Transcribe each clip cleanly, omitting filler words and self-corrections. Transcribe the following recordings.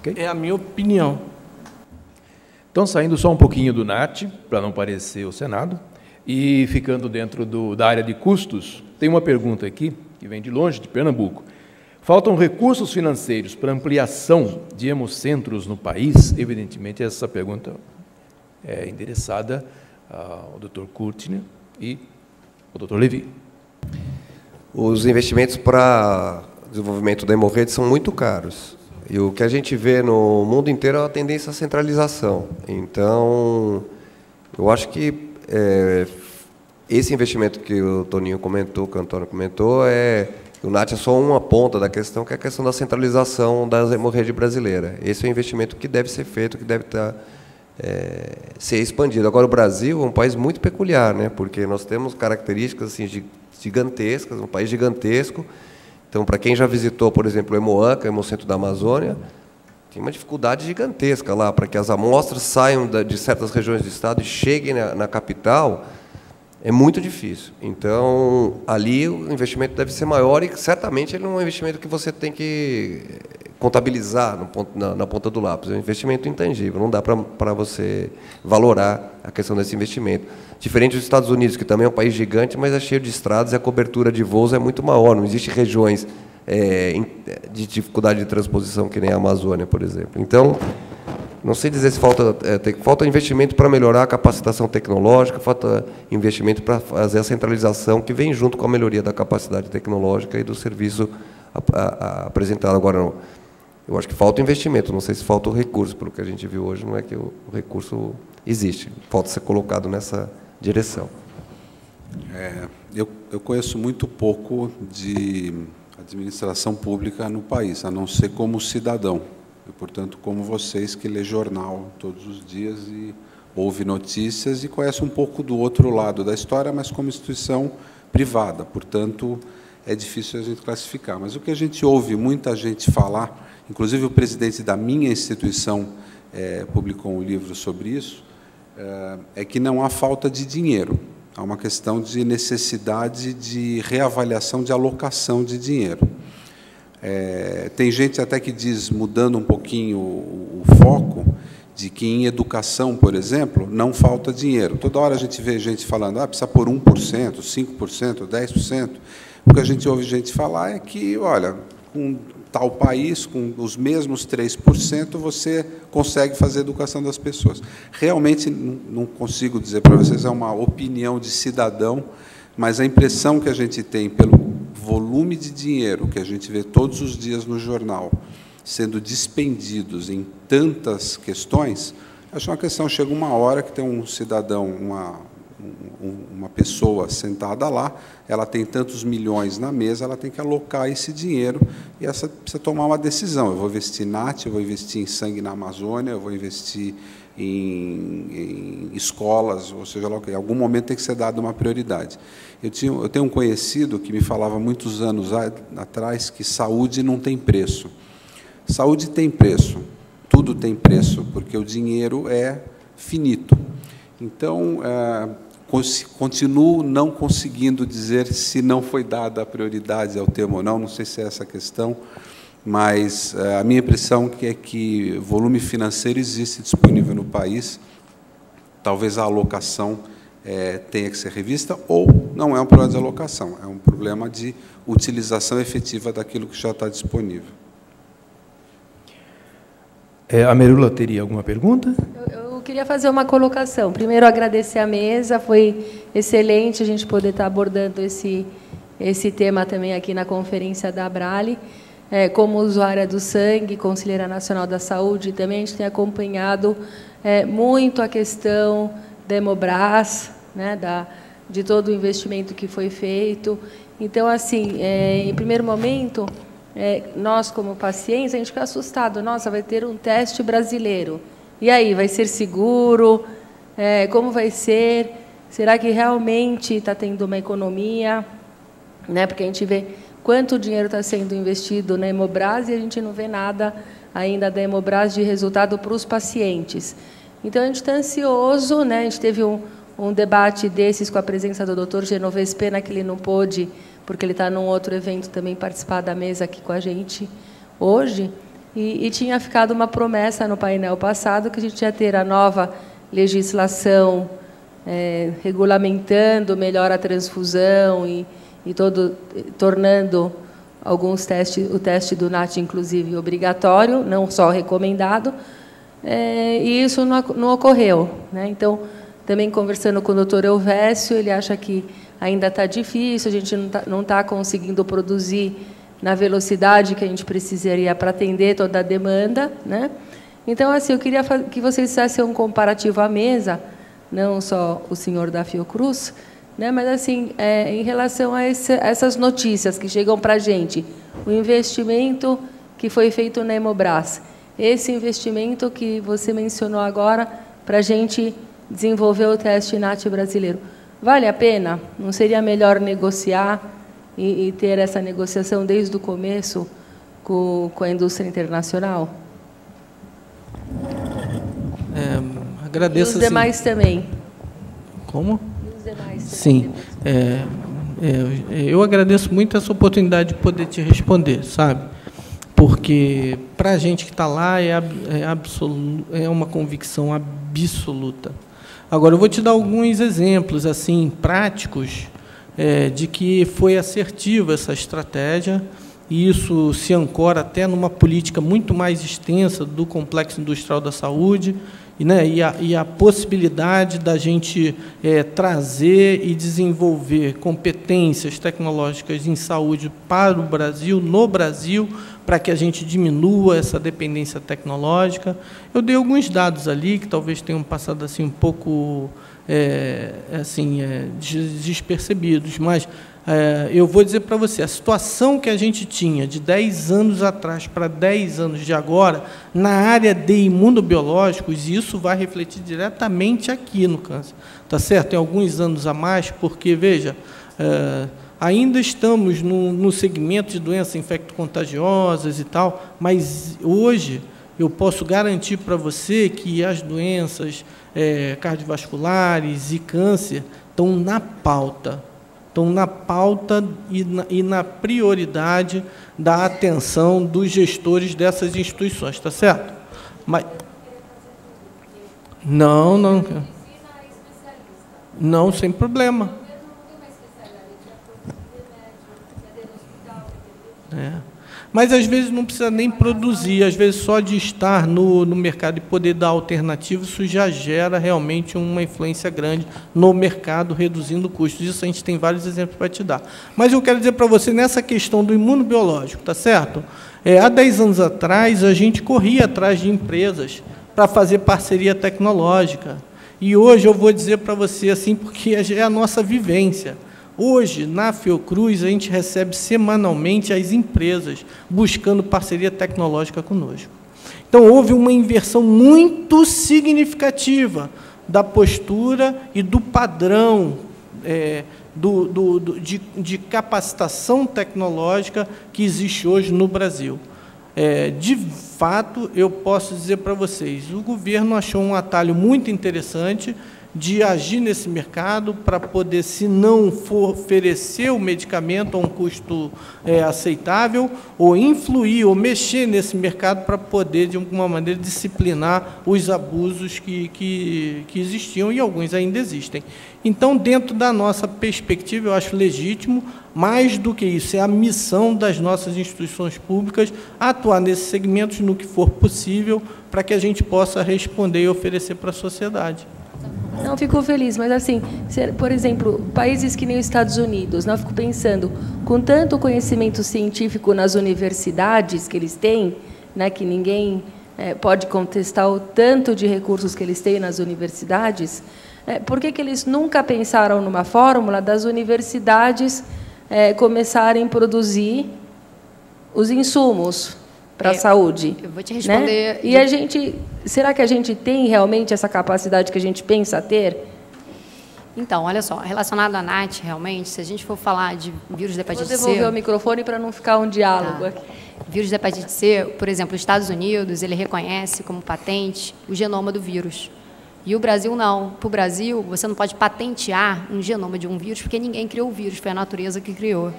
Okay? É a minha opinião. Então, saindo só um pouquinho do NAT, para não parecer o Senado, e ficando dentro da área de custos, tem uma pergunta aqui, que vem de longe, de Pernambuco. Faltam recursos financeiros para ampliação de hemocentros no país? Evidentemente, essa pergunta é endereçada ao Dr. Curtner e ao Dr. Levi. Os investimentos para desenvolvimento da hemorrede são muito caros. E o que a gente vê no mundo inteiro é uma tendência à centralização. Então, eu acho que esse investimento que o Toninho comentou, que o Antônio comentou, o NAT é só uma ponta da questão, que é a questão da centralização da hemorrede brasileira. Esse é um investimento que deve ser feito, que deve ser expandido. Agora, o Brasil é um país muito peculiar, né? Porque nós temos características assim, gigantescas, um país gigantesco. Então, para quem já visitou, por exemplo, o Hemoanca, o Hemocentro da Amazônia, tem uma dificuldade gigantesca lá, para que as amostras saiam de certas regiões do estado e cheguem na capital, é muito difícil. Então, ali o investimento deve ser maior e, certamente, ele não é um investimento que você tem que contabilizar na ponta do lápis. É um investimento intangível, não dá para você valorar a questão desse investimento. Diferente dos Estados Unidos, que também é um país gigante, mas é cheio de estradas e a cobertura de voos é muito maior. Não existe regiões de dificuldade de transposição, que nem a Amazônia, por exemplo. Então, não sei dizer se falta investimento para melhorar a capacitação tecnológica, falta investimento para fazer a centralização, que vem junto com a melhoria da capacidade tecnológica e do serviço apresentado. Agora, não. Eu acho que falta investimento, não sei se falta o recurso, pelo que a gente viu hoje, não é que o recurso existe, falta ser colocado nessa direção. Eu conheço muito pouco de administração pública no país, a não ser como cidadão. E, portanto, como vocês que lê jornal todos os dias e ouve notícias e conhece um pouco do outro lado da história, mas como instituição privada. Portanto, é difícil a gente classificar. Mas o que a gente ouve muita gente falar, inclusive o presidente da minha instituição publicou um livro sobre isso, é que não há falta de dinheiro. Há uma questão de necessidade de reavaliação de alocação de dinheiro. Tem gente até que diz, mudando um pouquinho o foco, de que em educação, por exemplo, não falta dinheiro. Toda hora a gente vê gente falando, precisa pôr 1%, 5%, 10%. O que a gente ouve gente falar é que, olha, com tal país, com os mesmos 3%, você consegue fazer a educação das pessoas. Realmente, não consigo dizer para vocês, é uma opinião de cidadão, mas a impressão que a gente tem pelo volume de dinheiro que a gente vê todos os dias no jornal sendo despendidos em tantas questões, acho uma questão, chega uma hora que tem um cidadão, uma pessoa sentada lá, ela tem tantos milhões na mesa, ela tem que alocar esse dinheiro e essa precisa tomar uma decisão. Eu vou investir em NAT, eu vou investir em sangue na Amazônia, eu vou investir em escolas, ou seja lá o que. Em algum momento tem que ser dada uma prioridade. Eu tenho um conhecido que me falava muitos anos atrás que saúde não tem preço. Saúde tem preço, tudo tem preço, porque o dinheiro é finito. Então, continuo não conseguindo dizer se não foi dada a prioridade ao tema ou não sei se é essa a questão, mas a minha impressão é que volume financeiro existe disponível no país, talvez a alocação tenha que ser revista, ou não é um problema de alocação, é um problema de utilização efetiva daquilo que já está disponível. A Merula teria alguma pergunta? Eu queria fazer uma colocação. Primeiro, agradecer a mesa, foi excelente a gente poder estar abordando esse tema também aqui na conferência da Abrale. Como usuária do sangue, conselheira nacional da saúde, também a gente tem acompanhado muito a questão da Hemobras, né, de todo o investimento que foi feito. Então, assim, em primeiro momento, nós, como pacientes, a gente fica assustado. Nossa, vai ter um teste brasileiro. E aí, vai ser seguro? Como vai ser? Será que realmente está tendo uma economia? Né? Porque a gente vê quanto dinheiro está sendo investido na Hemobras e a gente não vê nada ainda da Hemobras de resultado para os pacientes. Então, a gente está ansioso, né? A gente teve um debate desses com a presença do Dr. Genovese, pena que ele não pôde, porque ele está num outro evento também participar da mesa aqui com a gente hoje. e tinha ficado uma promessa no painel passado que a gente ia ter a nova legislação regulamentando melhor a transfusão e tornando alguns testes, o teste do NAT, inclusive, obrigatório, não só recomendado, e isso não ocorreu, né? Então, também conversando com o doutor Elvésio, ele acha que ainda está difícil, a gente não tá conseguindo produzir na velocidade que a gente precisaria para atender toda a demanda, né? Então, assim, eu queria que vocês fizessem um comparativo à mesa, não só o senhor da Fiocruz, né, mas, assim, em relação a essas notícias que chegam para a gente, o investimento que foi feito na Hemobras, esse investimento que você mencionou agora para a gente desenvolver o teste NAT brasileiro, vale a pena? Não seria melhor negociar e ter essa negociação desde o começo com a indústria internacional? Agradeço. E os demais também. Como? E os demais Sim. Eu agradeço muito essa oportunidade de poder te responder, sabe? Porque, para a gente que está lá, é uma convicção absoluta. Agora, eu vou te dar alguns exemplos assim práticos de que foi assertiva essa estratégia, e isso se ancora até numa política muito mais extensa do Complexo Industrial da Saúde, e a possibilidade da gente trazer e desenvolver competências tecnológicas em saúde para o Brasil, no Brasil, para que a gente diminua essa dependência tecnológica. Eu dei alguns dados ali que talvez tenham passado assim um pouco despercebidos, mas eu vou dizer para você, a situação que a gente tinha de 10 anos atrás para 10 anos de agora, na área de imunobiológicos, isso vai refletir diretamente aqui no câncer, tá certo? Tem alguns anos a mais, porque, veja, ainda estamos no segmento de doenças infecto-contagiosas e tal, mas hoje eu posso garantir para você que as doenças cardiovasculares e câncer estão na pauta e na prioridade da atenção dos gestores dessas instituições, está certo? Mas não, sem problema. Mas, às vezes, não precisa nem produzir, às vezes, só de estar no mercado e poder dar alternativa, isso já gera realmente uma influência grande no mercado, reduzindo custos. Isso a gente tem vários exemplos para te dar. Mas eu quero dizer para você, nessa questão do imunobiológico, tá certo? Há 10 anos atrás, a gente corria atrás de empresas para fazer parceria tecnológica. E hoje eu vou dizer para você, assim, porque é a nossa vivência. Hoje, na Fiocruz, a gente recebe semanalmente as empresas buscando parceria tecnológica conosco. Então, houve uma inversão muito significativa da postura e do padrão de capacitação tecnológica que existe hoje no Brasil. De fato, eu posso dizer para vocês, o governo achou um atalho muito interessante de agir nesse mercado para poder, se não for oferecer o medicamento a um custo aceitável, ou influir, ou mexer nesse mercado para poder, de alguma maneira, disciplinar os abusos que existiam, e alguns ainda existem. Então, dentro da nossa perspectiva, eu acho legítimo, mais do que isso, é a missão das nossas instituições públicas atuar nesses segmentos no que for possível, para que a gente possa responder e oferecer para a sociedade. Não, fico feliz, mas, assim, por exemplo, países que nem os Estados Unidos, eu fico pensando, com tanto conhecimento científico nas universidades que eles têm, né, que ninguém pode contestar o tanto de recursos que eles têm nas universidades, por que eles nunca pensaram numa fórmula das universidades começarem a produzir os insumos para a saúde? Eu vou te responder. Né? E a gente, será que a gente tem realmente essa capacidade que a gente pensa ter? Então, olha só, relacionado à NAT, realmente, se a gente for falar de vírus de hepatite C... Vou devolver o microfone para não ficar um diálogo aqui. Vírus de hepatite C, por exemplo, os Estados Unidos, ele reconhece como patente o genoma do vírus. E o Brasil não. Para o Brasil, você não pode patentear um genoma de um vírus, porque ninguém criou o vírus, foi a natureza que criou.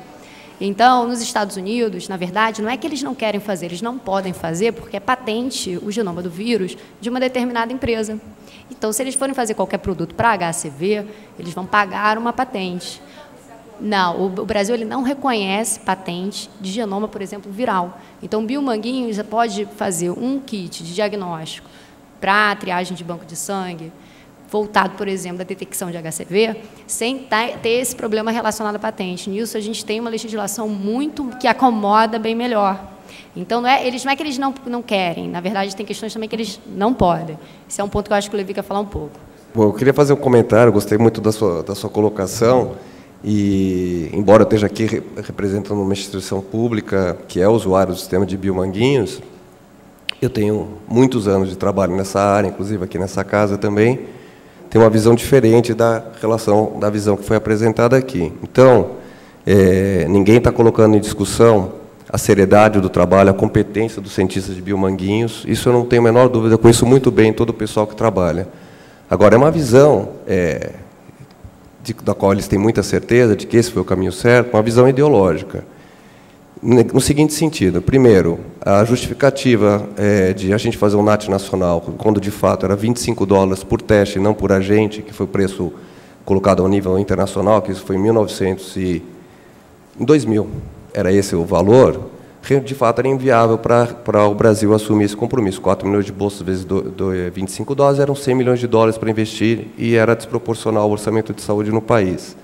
Então, nos Estados Unidos, na verdade, não é que eles não querem fazer, eles não podem fazer, porque é patente o genoma do vírus de uma determinada empresa. Então, se eles forem fazer qualquer produto para HCV, eles vão pagar uma patente. Não, o Brasil ele não reconhece patente de genoma, por exemplo, viral. Então, Biomanguinhos pode fazer um kit de diagnóstico para triagem de banco de sangue, voltado, por exemplo, da detecção de HCV, sem ter esse problema relacionado à patente. Nisso, a gente tem uma legislação que acomoda bem melhor. Então, não é que eles não querem, na verdade, tem questões também que eles não podem. Esse é um ponto que eu acho que o Levi quer falar um pouco. Bom, eu queria fazer um comentário, gostei muito da sua colocação, e, embora eu esteja aqui representando uma instituição pública que é usuário do sistema de Biomanguinhos, eu tenho muitos anos de trabalho nessa área, inclusive aqui nessa casa também, tem uma visão diferente da visão que foi apresentada aqui. Então, ninguém está colocando em discussão a seriedade do trabalho, a competência dos cientistas de Biomanguinhos. Isso eu não tenho a menor dúvida, eu conheço muito bem todo o pessoal que trabalha. Agora, é uma visão da qual eles têm muita certeza de que esse foi o caminho certo, uma visão ideológica. No seguinte sentido, primeiro, a justificativa de a gente fazer um NAT nacional, quando de fato era $25 por teste, não por agente, que foi o preço colocado ao nível internacional, que isso foi em 2000, era esse o valor, de fato era inviável para o Brasil assumir esse compromisso. 4 milhões de bolsas vezes $25 eram $100 milhões para investir e era desproporcional ao orçamento de saúde no país.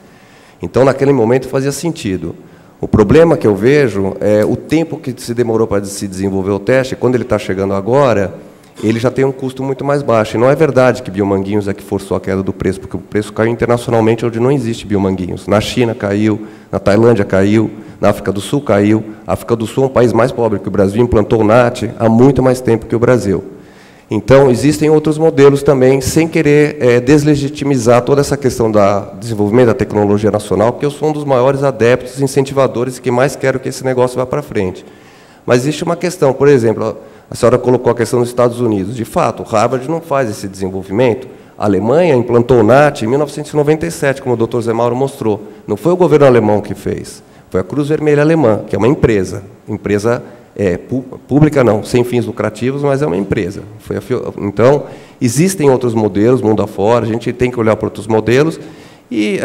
Então, naquele momento, fazia sentido. O problema que eu vejo é o tempo que se demorou para se desenvolver o teste. Quando ele está chegando agora, ele já tem um custo muito mais baixo. E não é verdade que Biomanguinhos é que forçou a queda do preço, porque o preço caiu internacionalmente onde não existe Biomanguinhos. Na China caiu, na Tailândia caiu, na África do Sul caiu. A África do Sul é um país mais pobre que o Brasil, implantou o NAT há muito mais tempo que o Brasil. Então, existem outros modelos também, sem querer deslegitimizar toda essa questão do desenvolvimento da tecnologia nacional, porque eu sou um dos maiores adeptos, incentivadores, e que mais quero que esse negócio vá para frente. Mas existe uma questão, por exemplo, a senhora colocou a questão dos Estados Unidos. De fato, Harvard não faz esse desenvolvimento. A Alemanha implantou o NAT em 1997, como o Dr. Zé Mauro mostrou. Não foi o governo alemão que fez, foi a Cruz Vermelha Alemã, que é uma empresa pública não, sem fins lucrativos, mas é uma empresa. Então, existem outros modelos, mundo afora, a gente tem que olhar para outros modelos e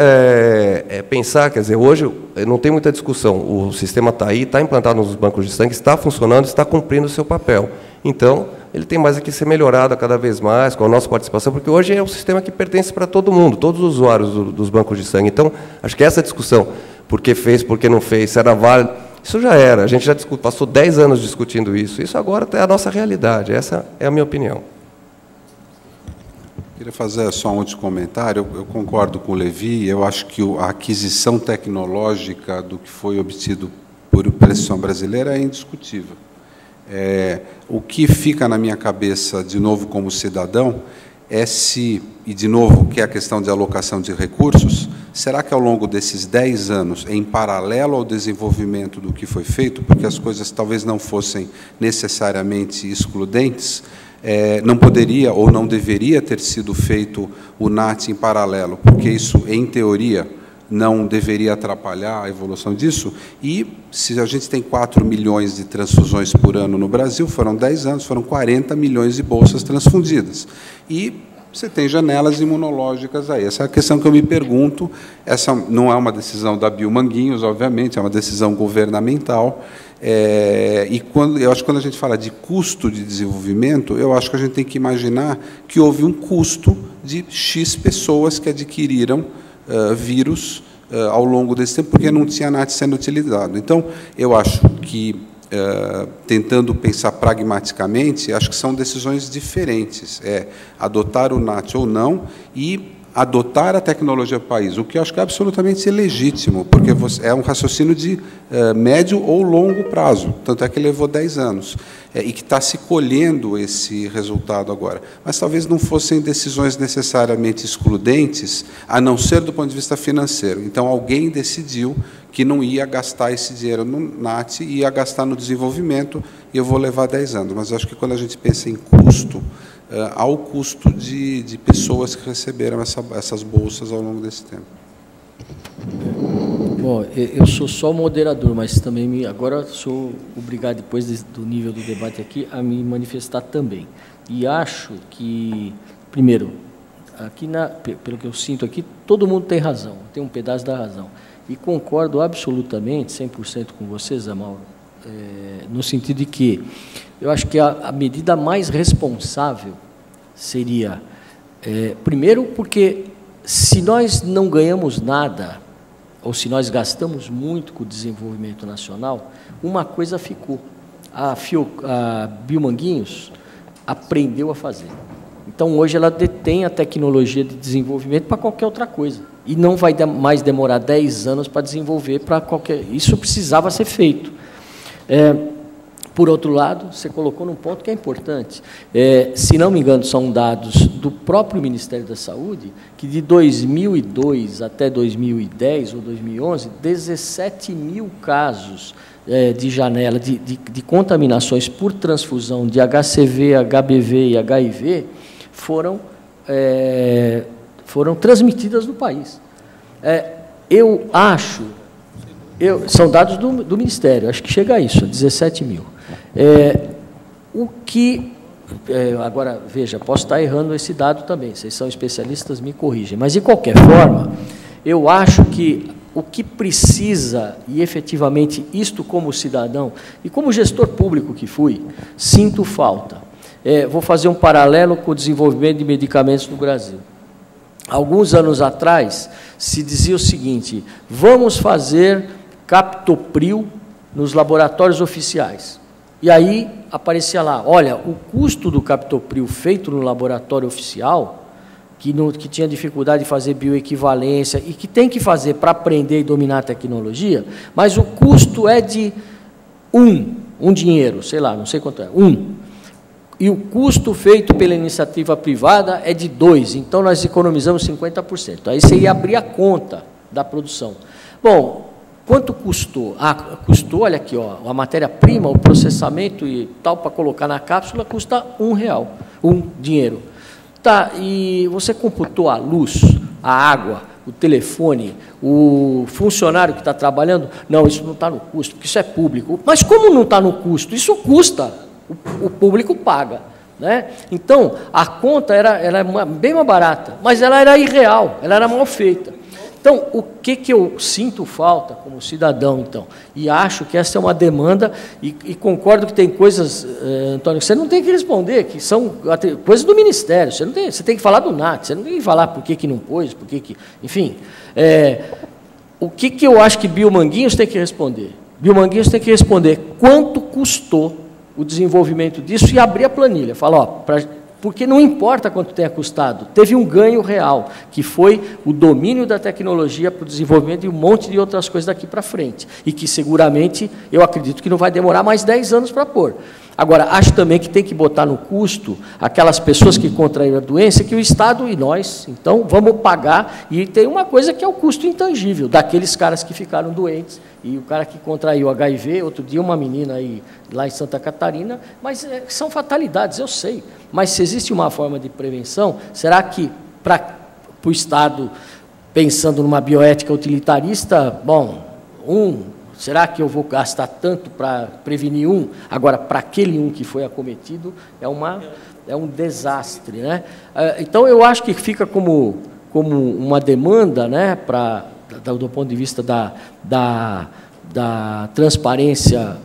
pensar, quer dizer, hoje não tem muita discussão, o sistema está aí, está implantado nos bancos de sangue, está funcionando, está cumprindo o seu papel. Então, ele tem mais a que ser melhorado cada vez mais, com a nossa participação, porque hoje é um sistema que pertence para todo mundo, todos os usuários dos bancos de sangue. Então, acho que essa discussão, por que fez, por que não fez, se era válido, isso já era, a gente já passou 10 anos discutindo isso. Isso agora é a nossa realidade, essa é a minha opinião. Queria fazer só um último comentário. Eu concordo com o Levi, eu acho que a aquisição tecnológica do que foi obtido pela instituição brasileira é indiscutível. O que fica na minha cabeça, de novo, como cidadão, e de novo, que é a questão de alocação de recursos, será que ao longo desses 10 anos, em paralelo ao desenvolvimento do que foi feito, porque as coisas talvez não fossem necessariamente excludentes, não poderia ou não deveria ter sido feito o NAT em paralelo, porque isso, em teoria, não deveria atrapalhar a evolução disso? E, se a gente tem 4 milhões de transfusões por ano no Brasil, foram 10 anos, foram 40 milhões de bolsas transfundidas. E você tem janelas imunológicas aí. Essa é a questão que eu me pergunto. Essa não é uma decisão da Biomanguinhos, obviamente, é uma decisão governamental. Eu acho que quando a gente fala de custo de desenvolvimento, eu acho que a gente tem que imaginar que houve um custo de X pessoas que adquiriram vírus ao longo desse tempo, porque não tinha NAT sendo utilizado. Então, eu acho que, tentando pensar pragmaticamente, acho que são decisões diferentes. Adotar o NAT ou não e adotar a tecnologia do país, o que eu acho que é absolutamente legítimo, porque é um raciocínio de médio ou longo prazo, tanto é que levou 10 anos, e que está se colhendo esse resultado agora. Mas talvez não fossem decisões necessariamente excludentes, a não ser do ponto de vista financeiro. Então, alguém decidiu que não ia gastar esse dinheiro no NAT, ia gastar no desenvolvimento, e eu vou levar 10 anos. Mas acho que quando a gente pensa em custo, há o custo de pessoas que receberam essas bolsas ao longo desse tempo. Bom, eu sou só o moderador, mas também agora sou obrigado, depois do nível do debate aqui, a me manifestar também. E acho que, primeiro, aqui pelo que eu sinto aqui, todo mundo tem razão, tem um pedaço da razão. E concordo absolutamente, 100% com você, Zé Mauro, no sentido de que eu acho que a medida mais responsável seria, primeiro, porque se nós não ganhamos nada, ou se nós gastamos muito com o desenvolvimento nacional, uma coisa ficou. A Biomanguinhos aprendeu a fazer. Então, hoje, ela detém a tecnologia de desenvolvimento para qualquer outra coisa. E não vai mais demorar 10 anos para desenvolver para qualquer... Isso precisava ser feito. Por outro lado, você colocou num ponto que é importante. Se não me engano, são dados do próprio Ministério da Saúde, que de 2002 até 2010 ou 2011, 17 mil casos de janela, de contaminações por transfusão de HCV, HBV e HIV foram transmitidas no país. Eu acho... são dados do Ministério, acho que chega a isso, 17 mil. Agora, veja, posso estar errando esse dado também, vocês são especialistas, me corrigem, mas, de qualquer forma, eu acho que o que precisa, e efetivamente isto como cidadão, e como gestor público que fui, sinto falta. Vou fazer um paralelo com o desenvolvimento de medicamentos no Brasil. Alguns anos atrás, se dizia o seguinte: vamos fazer captopril nos laboratórios oficiais. E aí aparecia lá, olha, o custo do captopril feito no laboratório oficial, que tinha dificuldade de fazer bioequivalência e que tem que fazer para aprender e dominar a tecnologia, mas o custo é de um dinheiro, sei lá, não sei quanto é, e o custo feito pela iniciativa privada é de 2, então nós economizamos 50%. Aí você ia abrir a conta da produção. Bom, quanto custou? Custou, olha aqui, ó, a matéria-prima, o processamento e tal, para colocar na cápsula, custa R$1, dinheiro. Tá, e você computou a luz, a água, o telefone, o funcionário que está trabalhando? Não, isso não está no custo, porque isso é público. Mas como não está no custo? Isso custa, o público paga. Né? Então, a conta era bem mais barata, mas ela era irreal, ela era mal feita. Então, o que eu sinto falta como cidadão, então? E acho que essa é uma demanda, e concordo que tem coisas, Antônio, que você não tem que responder, que são coisas do Ministério, você tem que falar do NAT, você não tem que falar por que não pôs, por que... Enfim, o que eu acho que Biomanguinhos tem que responder? Biomanguinhos tem que responder quanto custou o desenvolvimento disso e abrir a planilha. Fala, ó, porque não importa quanto tenha custado, teve um ganho real, que foi o domínio da tecnologia para o desenvolvimento de um monte de outras coisas daqui para frente, e que seguramente, eu acredito que não vai demorar mais 10 anos para pôr. Agora, acho também que tem que botar no custo aquelas pessoas que contraíram a doença, que o Estado e nós, então, vamos pagar, e tem uma coisa que é o custo intangível, daqueles caras que ficaram doentes, e o cara que contraiu HIV, outro dia uma menina aí, lá em Santa Catarina, mas são fatalidades, eu sei, mas se existe uma forma de prevenção, será que para o Estado, pensando numa bioética utilitarista, bom, será que eu vou gastar tanto para prevenir Agora, para aquele que foi acometido, é um desastre. Né? Então, eu acho que fica como uma demanda, né, do ponto de vista da transparência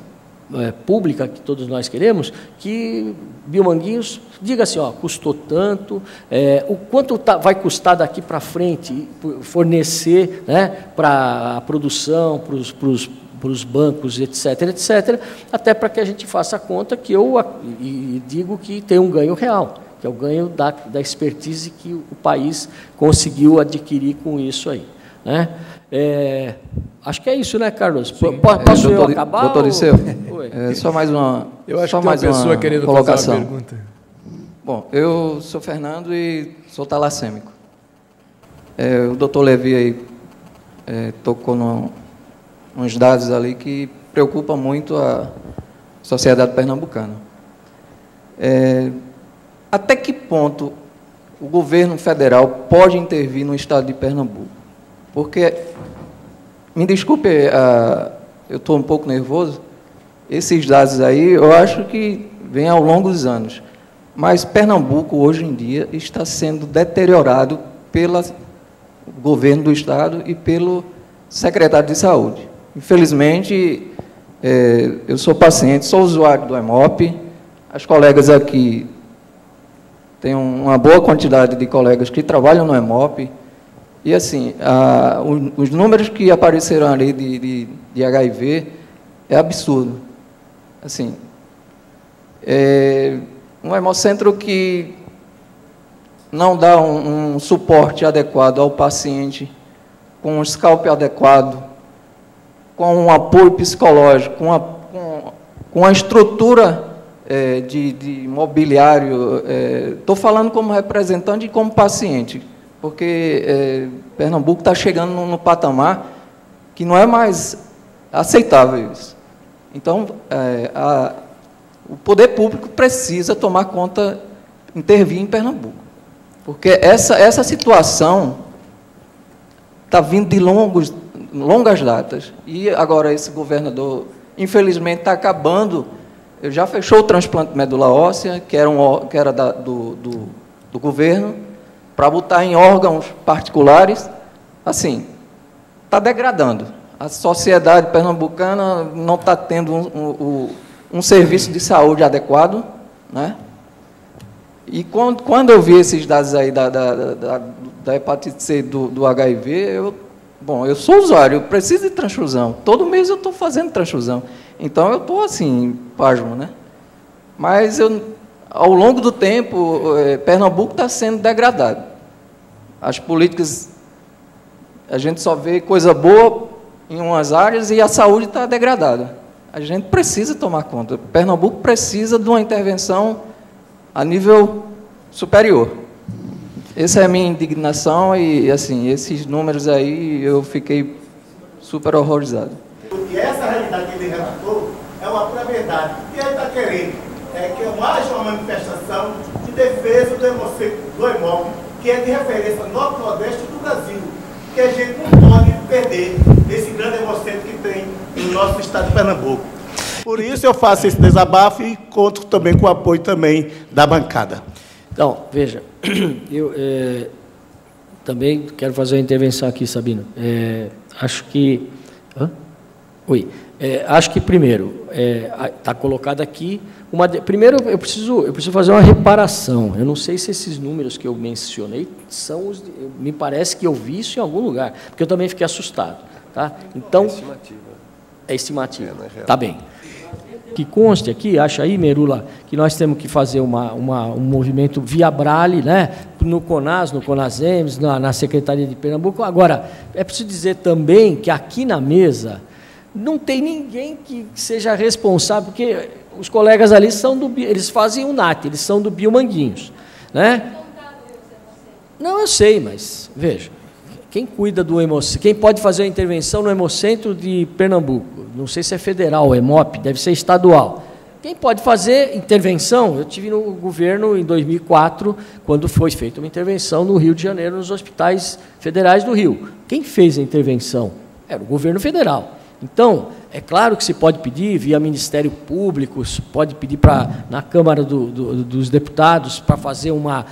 pública que todos nós queremos, que Biomanguinhos diga assim, ó, custou tanto, o quanto vai custar daqui para frente fornecer, né, para a produção, para os bancos, etc., etc., até para que a gente faça a conta que eu digo que tem um ganho real, que é o ganho da expertise que o país conseguiu adquirir com isso aí. Né? Acho que é isso, né, Carlos? Posso eu acabar? Doutor Liceu, só mais uma Eu acho que tem uma pessoa querendo fazer uma pergunta. Bom, eu sou Fernando e sou talassêmico. O doutor Levi aí tocou uns dados ali que preocupam muito a sociedade pernambucana. Até que ponto o governo federal pode intervir no estado de Pernambuco? Porque me desculpe, eu estou um pouco nervoso. Esses dados aí, eu acho que vem ao longo dos anos. Mas Pernambuco, hoje em dia, está sendo deteriorado pelo governo do Estado e pelo secretário de Saúde. Infelizmente, eu sou paciente, sou usuário do Hemop, as colegas aqui, tem uma boa quantidade de colegas que trabalham no Hemop, e assim, os números que apareceram ali de HIV é absurdo. Assim, um hemocentro que não dá um suporte adequado ao paciente, com um scalp adequado, com um apoio psicológico, com a estrutura de mobiliário. Estou falando como representante e como paciente, porque Pernambuco está chegando no patamar que não é mais aceitável isso. Então, o poder público precisa tomar conta, intervir em Pernambuco, porque essa situação está vindo de longas datas, e agora esse governador, infelizmente, está acabando, já fechou o transplante de medula óssea, que era do governo, para botar em órgãos particulares. Assim, está degradando. A sociedade pernambucana não está tendo um serviço de saúde adequado, né? E quando eu vi esses dados aí da hepatite C do HIV, eu sou usuário, eu preciso de transfusão. Todo mês eu estou fazendo transfusão. Então, eu estou, assim, pasmo, né? Mas, ao longo do tempo, Pernambuco está sendo degradado. As políticas, a gente só vê coisa boa em umas áreas e a saúde está degradada. A gente precisa tomar conta. Pernambuco precisa de uma intervenção a nível superior. Essa é a minha indignação e, assim, esses números aí eu fiquei super horrorizado. E essa realidade que ele relatou é uma pura verdade. O que ele está querendo é que haja uma manifestação de defesa do Hemop, que é de referência norte-nordeste do Brasil, que a gente não pode perder esse grande hemocentro que tem no nosso estado de Pernambuco. Por isso eu faço esse desabafo e conto também com o apoio também da bancada. Então, veja, eu também quero fazer uma intervenção aqui, Sabino. Acho que... acho que, primeiro, está colocado aqui... primeiro, eu preciso fazer uma reparação. Eu não sei se esses números que eu mencionei são os... me parece que eu vi isso em algum lugar, porque eu também fiquei assustado. Tá? Então, é estimativa. Tá bem. Que conste aqui, acha aí, Merula, que nós temos que fazer um movimento via Brale, né? No CONAS, no CONASEMS, na Secretaria de Pernambuco. Agora, é preciso dizer também que aqui na mesa não tem ninguém que seja responsável, porque os colegas ali eles fazem o NAT, eles são do Biomanguinhos, né? Não, eu sei, mas, veja, quem cuida do Hemocentro, quem pode fazer a intervenção no Hemocentro de Pernambuco? Não sei se é federal, o Hemop, deve ser estadual. Quem pode fazer intervenção? Eu tive no governo em 2004, quando foi feita uma intervenção no Rio de Janeiro, nos hospitais federais do Rio. Quem fez a intervenção? Era o governo federal. Então, é claro que se pode pedir via Ministério Público, pode pedir na Câmara dos Deputados para fazer uma...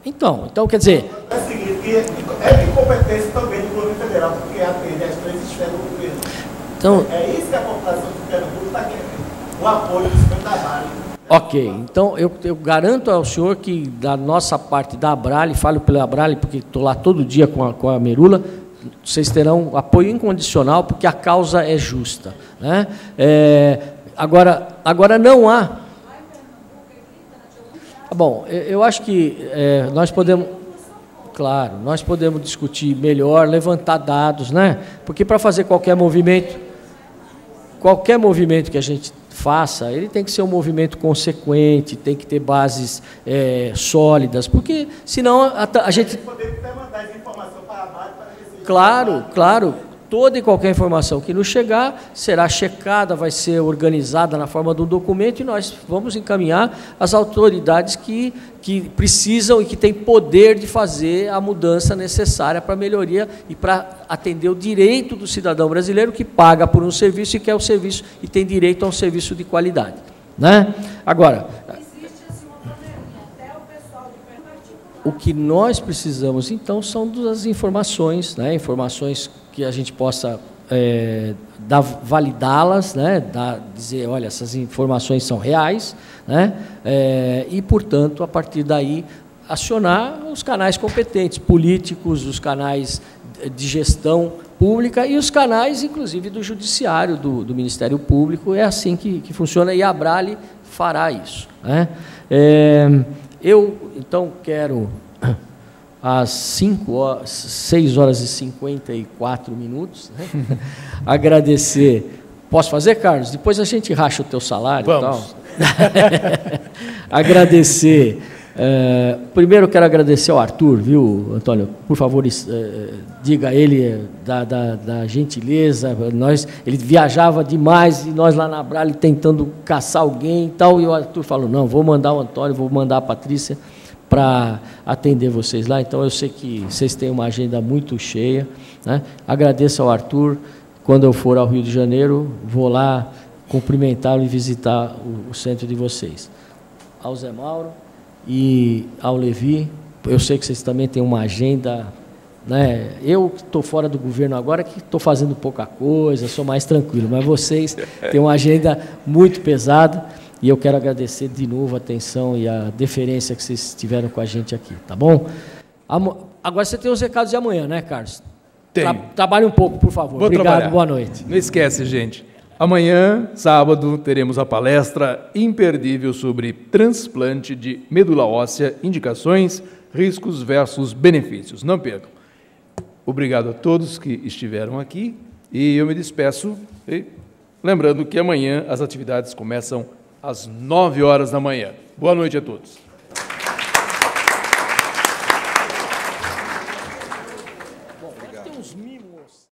Então, quer dizer... É o seguinte, é de competência também do governo federal, porque atende as três esferas do governo. Então, é isso que a população de Pernambuco está querendo, o apoio do trabalho. Ok, então eu garanto ao senhor que da nossa parte da Abrale, falo pela Abrale porque estou lá todo dia com a Merula, vocês terão apoio incondicional porque a causa é justa, né? Agora não há... Bom, eu acho que nós podemos... Claro, nós podemos discutir melhor, levantar dados, né? Porque para fazer qualquer movimento que a gente faça, ele tem que ser um movimento consequente, tem que ter bases sólidas, porque senão a gente... Poder até mandar essa informação para a base para ver se... Claro. toda e qualquer informação que nos chegar será checada, vai ser organizada na forma de um documento e nós vamos encaminhar as autoridades que precisam e que têm poder de fazer a mudança necessária para a melhoria e para atender o direito do cidadão brasileiro que paga por um serviço e quer o serviço e tem direito a um serviço de qualidade, né? Agora, o que nós precisamos, então, são das informações, né? Informações que a gente possa validá-las, né? Dizer, olha, essas informações são reais, né? E, portanto, a partir daí, acionar os canais competentes, políticos, os canais de gestão pública e os canais, inclusive, do Judiciário, do Ministério Público. É assim que funciona e a Abrale fará isso, né? Eu, então, quero, às 6 horas e 54 minutos, né, agradecer. Posso fazer, Carlos? Depois a gente racha o teu salário. Vamos. E tal. Agradecer. Primeiro, eu quero agradecer ao Arthur, viu, Antônio? Por favor, diga a ele da gentileza. Ele viajava demais e nós lá na Abrale tentando caçar alguém e tal. E o Arthur falou, não, vou mandar o Antônio, vou mandar a Patrícia para atender vocês lá. Então, eu sei que vocês têm uma agenda muito cheia, né? Agradeço ao Arthur. Quando eu for ao Rio de Janeiro, vou lá cumprimentá-lo e visitar o centro de vocês. Ao Zé Mauro e ao Levi, eu sei que vocês também têm uma agenda, né? Eu estou fora do governo agora, que estou fazendo pouca coisa, sou mais tranquilo, mas vocês têm uma agenda muito pesada e eu quero agradecer de novo a atenção e a deferência que vocês tiveram com a gente aqui, tá bom? Agora você tem os recados de amanhã, né, Carlos? Tenho. Trabalhe um pouco, por favor. Vou Obrigado, trabalhar. Boa noite. Não esquece, gente. Amanhã, sábado, teremos a palestra imperdível sobre transplante de medula óssea, indicações, riscos versus benefícios. Não percam. Obrigado a todos que estiveram aqui e eu me despeço. Lembrando que amanhã as atividades começam às 9 horas da manhã. Boa noite a todos.